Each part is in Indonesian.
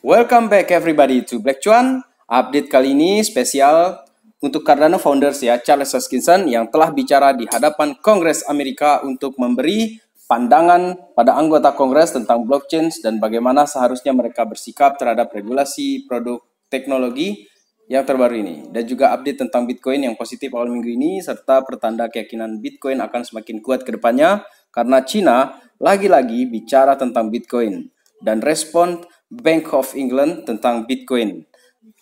Welcome back everybody to Black Cuan. Update kali ini spesial untuk Cardano Founders ya, Charles Hoskinson yang telah bicara di hadapan Kongres Amerika untuk memberi pandangan pada anggota Kongres tentang blockchain dan bagaimana seharusnya mereka bersikap terhadap regulasi produk teknologi yang terbaru ini. Dan juga update tentang Bitcoin yang positif awal minggu ini serta pertanda keyakinan Bitcoin akan semakin kuat ke depannya karena China lagi-lagi bicara tentang Bitcoin dan respon Bank of England tentang Bitcoin.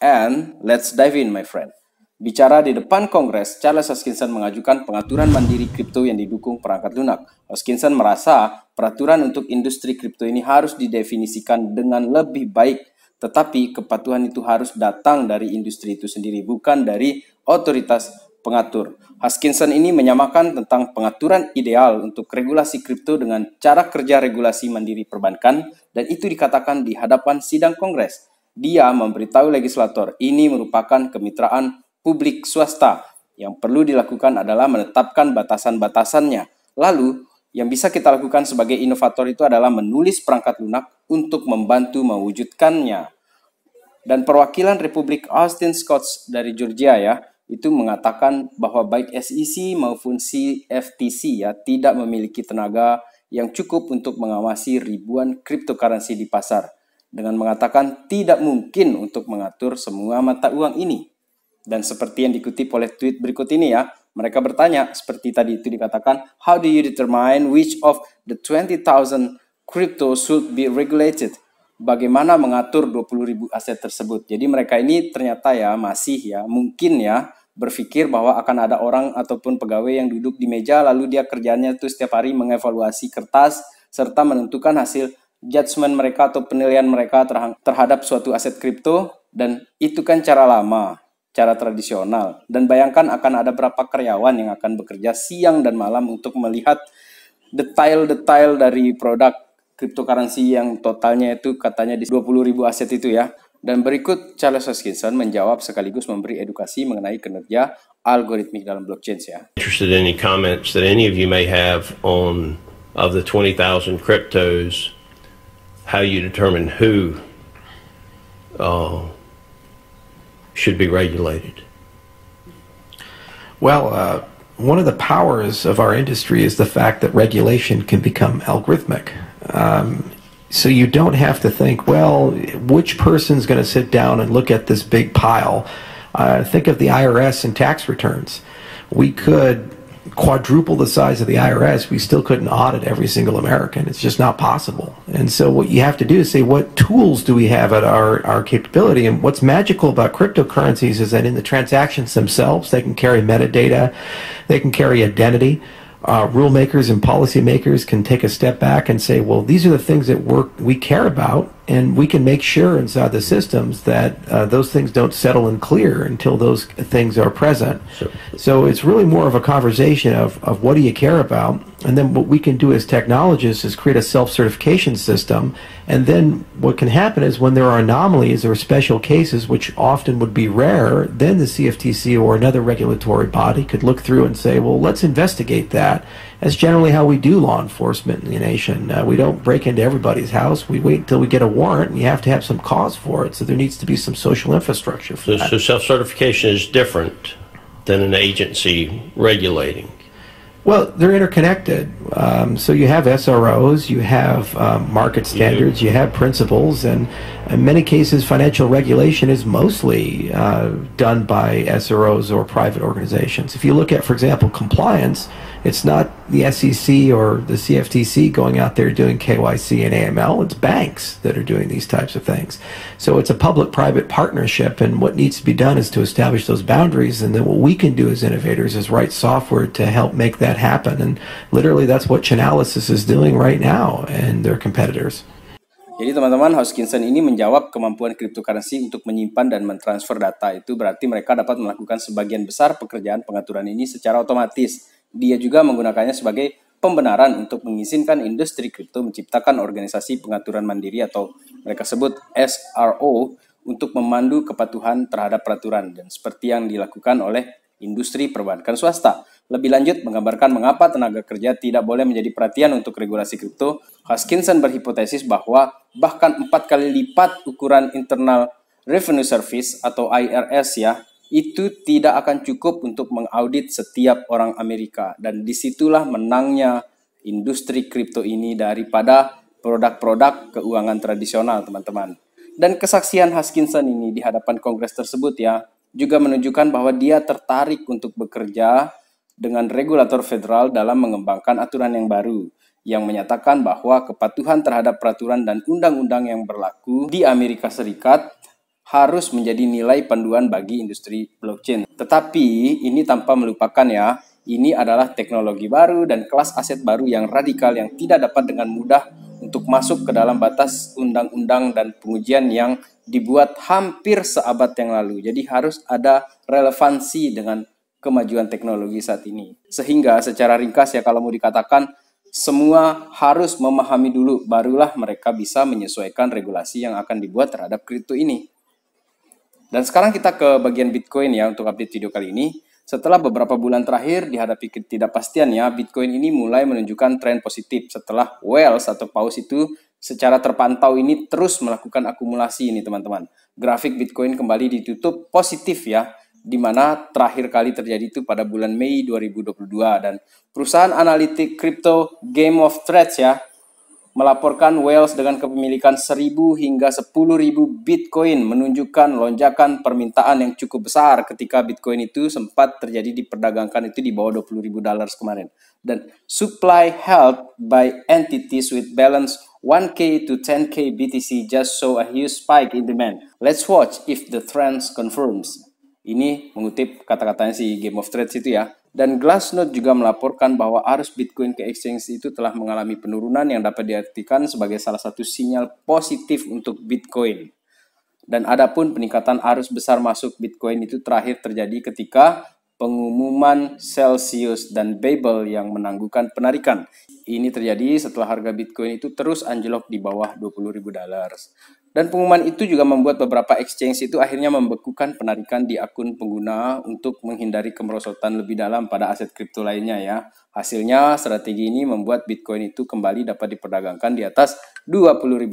And let's dive in, my friend. Bicara di depan Kongres, Charles Hoskinson mengajukan pengaturan mandiri kripto yang didukung perangkat lunak. Hoskinson merasa peraturan untuk industri kripto ini harus didefinisikan dengan lebih baik, tetapi kepatuhan itu harus datang dari industri itu sendiri, bukan dari otoritas pengatur. Hoskinson ini menyamakan tentang pengaturan ideal untuk regulasi kripto dengan cara kerja regulasi mandiri perbankan, dan itu dikatakan di hadapan sidang Kongres. Dia memberitahu legislator ini merupakan kemitraan publik swasta. Yang perlu dilakukan adalah menetapkan batasan-batasannya. Lalu, yang bisa kita lakukan sebagai inovator itu adalah menulis perangkat lunak untuk membantu mewujudkannya. Dan perwakilan Republik Austin Scott dari Georgia ya, itu mengatakan bahwa baik SEC maupun CFTC ya tidak memiliki tenaga yang cukup untuk mengawasi ribuan cryptocurrency di pasar, dengan mengatakan tidak mungkin untuk mengatur semua mata uang ini. Dan seperti yang dikutip oleh tweet berikut ini ya, mereka bertanya seperti tadi itu dikatakan, how do you determine which of the 20,000 crypto should be regulated? Bagaimana mengatur 20.000 aset tersebut? Jadi mereka ini ternyata ya masih ya mungkin ya berpikir bahwa akan ada orang ataupun pegawai yang duduk di meja lalu dia kerjanya itu setiap hari mengevaluasi kertas serta menentukan hasil judgement mereka atau penilaian mereka terhadap suatu aset kripto, dan itu kan cara lama, cara tradisional. Dan bayangkan akan ada berapa karyawan yang akan bekerja siang dan malam untuk melihat detail-detail dari produk cryptocurrency yang totalnya itu katanya di 20.000 aset itu ya. Dan berikut Charles Hoskinson menjawab sekaligus memberi edukasi mengenai kinerja algoritmik dalam blockchain ya. Interested in any comments that any of you may have on of the 20,000 cryptos, how you determine who should be regulated? Well, one of the powers of our industry is the fact that regulation can become algorithmic. So you don't have to think, well, which person's going to sit down and look at this big pile? Think of the IRS and tax returns. We could quadruple the size of the IRS, we still couldn't audit every single American. It's just not possible. And so what you have to do is say, what tools do we have at our capability? And what's magical about cryptocurrencies is that in the transactions themselves, they can carry metadata, they can carry identity. Rule makers and policy makers can take a step back and say, well, these are the things that we care about, and we can make sure inside the systems that those things don't settle and clear until those things are present. So it's really more of a conversation of what do you care about, and then what we can do as technologists is create a self-certification system, and then what can happen is when there are anomalies or special cases, which often would be rare, then the CFTC or another regulatory body could look through and say, well, let's investigate that. That's generally how we do law enforcement in the nation. We don't break into everybody's house. We wait until we get a warrant, and you have to have some cause for it. So there needs to be some social infrastructure for that. So self-certification is different than an agency regulating. Well, they're interconnected. So you have SROs, you have market standards, you have principles, and in many cases financial regulation is mostly done by SROs or private organizations. If you look at, for example, compliance, it's not the SEC or the CFTC going out there doing KYC and AML, it's banks that are doing these types of things. So it's a public-private partnership, and what needs to be done is to establish those boundaries, and then what we can do as innovators is write software to help make that happen. And literally that's what Chainalysis is doing right now and their competitors. Jadi teman-teman, Hoskinson ini menjawab kemampuan cryptocurrency untuk menyimpan dan mentransfer data. Itu berarti mereka dapat melakukan sebagian besar pekerjaan pengaturan ini secara otomatis. Dia juga menggunakannya sebagai pembenaran untuk mengizinkan industri kripto menciptakan organisasi pengaturan mandiri atau mereka sebut SRO untuk memandu kepatuhan terhadap peraturan. Dan seperti yang dilakukan oleh industri perbankan swasta. Lebih lanjut, menggambarkan mengapa tenaga kerja tidak boleh menjadi perhatian untuk regulasi kripto, Hoskinson berhipotesis bahwa bahkan 4 kali lipat ukuran Internal Revenue Service atau IRS ya, itu tidak akan cukup untuk mengaudit setiap orang Amerika. Dan disitulah menangnya industri kripto ini daripada produk-produk keuangan tradisional, teman-teman. Dan kesaksian Hoskinson ini di hadapan Kongres tersebut ya, juga menunjukkan bahwa dia tertarik untuk bekerja dengan regulator federal dalam mengembangkan aturan yang baru yang menyatakan bahwa kepatuhan terhadap peraturan dan undang-undang yang berlaku di Amerika Serikat harus menjadi nilai panduan bagi industri blockchain. Tetapi ini tanpa melupakan ya, ini adalah teknologi baru dan kelas aset baru yang radikal yang tidak dapat dengan mudah untuk masuk ke dalam batas undang-undang dan pengujian yang dibuat hampir seabad yang lalu. Jadi harus ada relevansi dengan kemajuan teknologi saat ini. Sehingga secara ringkas ya, kalau mau dikatakan, semua harus memahami dulu, barulah mereka bisa menyesuaikan regulasi yang akan dibuat terhadap kripto ini. Dan sekarang kita ke bagian Bitcoin ya untuk update video kali ini. Setelah beberapa bulan terakhir dihadapi ketidakpastian ya, Bitcoin ini mulai menunjukkan tren positif setelah whales atau paus itu secara terpantau ini terus melakukan akumulasi ini teman-teman. Grafik Bitcoin kembali ditutup positif ya, di mana terakhir kali terjadi itu pada bulan Mei 2022 dan perusahaan analitik kripto Game of Threads ya melaporkan whales dengan kepemilikan 1.000 hingga 10.000 Bitcoin menunjukkan lonjakan permintaan yang cukup besar ketika Bitcoin itu sempat terjadi diperdagangkan itu di bawah $20.000 kemarin. Dan supply held by entities with balance 1K to 10K BTC just saw a huge spike in demand. Let's watch if the trends confirms. Ini mengutip kata-katanya si Game of Threads itu ya. Dan Glassnode juga melaporkan bahwa arus Bitcoin ke exchange itu telah mengalami penurunan yang dapat diartikan sebagai salah satu sinyal positif untuk Bitcoin. Dan adapun peningkatan arus besar masuk Bitcoin itu terakhir terjadi ketika pengumuman Celsius dan Babel yang menangguhkan penarikan. Ini terjadi setelah harga Bitcoin itu terus anjlok di bawah $20.000. Dan pengumuman itu juga membuat beberapa exchange itu akhirnya membekukan penarikan di akun pengguna untuk menghindari kemerosotan lebih dalam pada aset kripto lainnya ya. Hasilnya strategi ini membuat Bitcoin itu kembali dapat diperdagangkan di atas $20.000.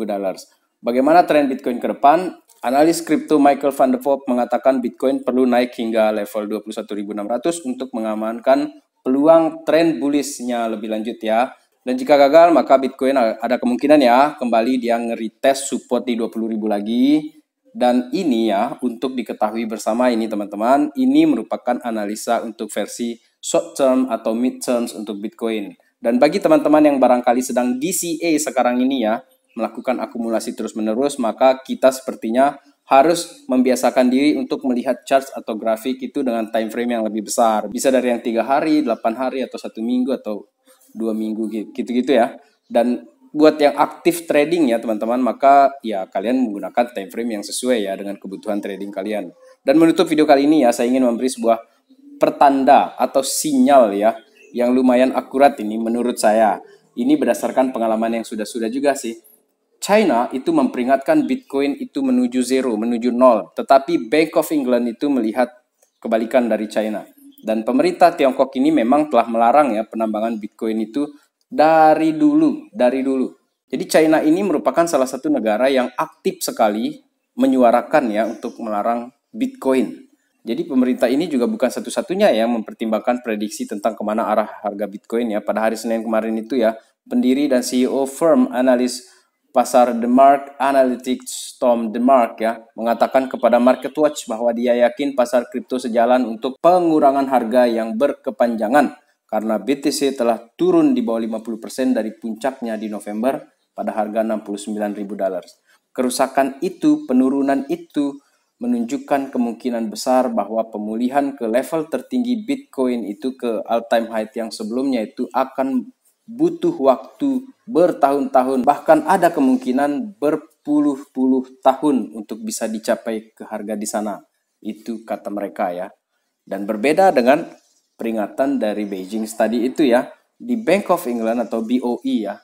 Bagaimana tren Bitcoin ke depan? Analis kripto Michael van der Voort mengatakan Bitcoin perlu naik hingga level 21.600 untuk mengamankan peluang tren bullish-nya lebih lanjut ya. Dan jika gagal, maka Bitcoin ada kemungkinan ya kembali dia nge-retest support di 20.000 lagi. Dan ini ya untuk diketahui bersama ini teman-teman, ini merupakan analisa untuk versi short term atau mid terms untuk Bitcoin. Dan bagi teman-teman yang barangkali sedang DCA sekarang ini ya, melakukan akumulasi terus-menerus, maka kita sepertinya harus membiasakan diri untuk melihat charts atau grafik itu dengan time frame yang lebih besar. Bisa dari yang 3 hari, 8 hari, atau 1 minggu, atau 2 minggu gitu-gitu ya. Dan buat yang aktif trading ya teman-teman, maka ya kalian menggunakan time frame yang sesuai ya dengan kebutuhan trading kalian. Dan menutup video kali ini ya, saya ingin memberi sebuah pertanda atau sinyal ya yang lumayan akurat ini menurut saya. Ini berdasarkan pengalaman yang sudah-sudah juga sih. China itu memperingatkan Bitcoin itu menuju zero, menuju nol. Tetapi Bank of England itu melihat kebalikan dari China. Dan pemerintah Tiongkok ini memang telah melarang ya penambangan Bitcoin itu dari dulu. Jadi China ini merupakan salah satu negara yang aktif sekali menyuarakan ya untuk melarang Bitcoin. Jadi pemerintah ini juga bukan satu-satunya yang mempertimbangkan prediksi tentang kemana arah harga Bitcoin ya. Pada hari Senin kemarin itu ya, pendiri dan CEO firm analis pasar DeMark Analytics Tom DeMark ya mengatakan kepada MarketWatch bahwa dia yakin pasar kripto sejalan untuk pengurangan harga yang berkepanjangan karena BTC telah turun di bawah 50% dari puncaknya di November pada harga $69.000. Kerusakan itu, penurunan itu menunjukkan kemungkinan besar bahwa pemulihan ke level tertinggi Bitcoin itu ke all-time high yang sebelumnya itu akan butuh waktu bertahun-tahun, bahkan ada kemungkinan berpuluh-puluh tahun untuk bisa dicapai ke harga di sana. Itu kata mereka ya. Dan berbeda dengan peringatan dari Beijing tadi itu ya, di Bank of England atau BOE ya,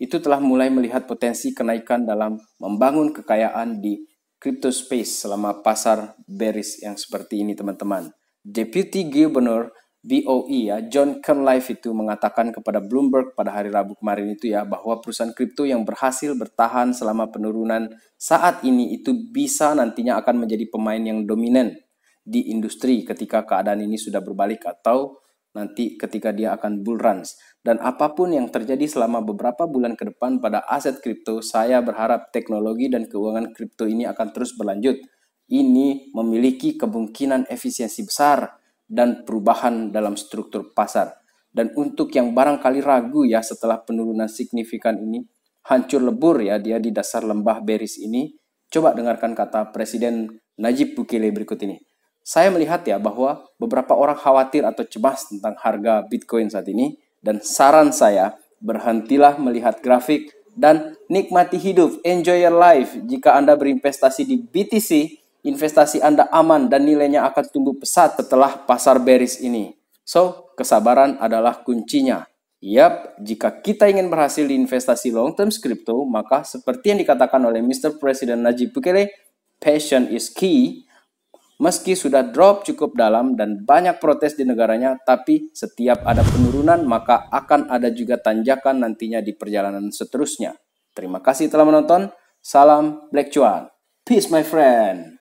itu telah mulai melihat potensi kenaikan dalam membangun kekayaan di crypto space selama pasar bearish yang seperti ini teman-teman. Deputy Governor BOE ya, John Kernlife itu mengatakan kepada Bloomberg pada hari Rabu kemarin itu ya, bahwa perusahaan kripto yang berhasil bertahan selama penurunan saat ini itu bisa nantinya akan menjadi pemain yang dominan di industri ketika keadaan ini sudah berbalik atau nanti ketika dia akan bull runs. Dan apapun yang terjadi selama beberapa bulan ke depan pada aset kripto, saya berharap teknologi dan keuangan kripto ini akan terus berlanjut. Ini memiliki kemungkinan efisiensi besar dan perubahan dalam struktur pasar. Dan untuk yang barangkali ragu ya setelah penurunan signifikan ini, hancur lebur ya dia di dasar lembah bearish ini, coba dengarkan kata Presiden Najib Bukele berikut ini. Saya melihat ya bahwa beberapa orang khawatir atau cemas tentang harga Bitcoin saat ini, dan saran saya berhentilah melihat grafik dan nikmati hidup, enjoy your life. Jika Anda berinvestasi di BTC, investasi Anda aman dan nilainya akan tumbuh pesat setelah pasar bearish ini. So, kesabaran adalah kuncinya. Yap, jika kita ingin berhasil di investasi long term crypto, maka seperti yang dikatakan oleh Mr. President Najib Bukele, passion is key. Meski sudah drop cukup dalam dan banyak protes di negaranya, tapi setiap ada penurunan maka akan ada juga tanjakan nantinya di perjalanan seterusnya. Terima kasih telah menonton. Salam Black Cuan. Peace my friend.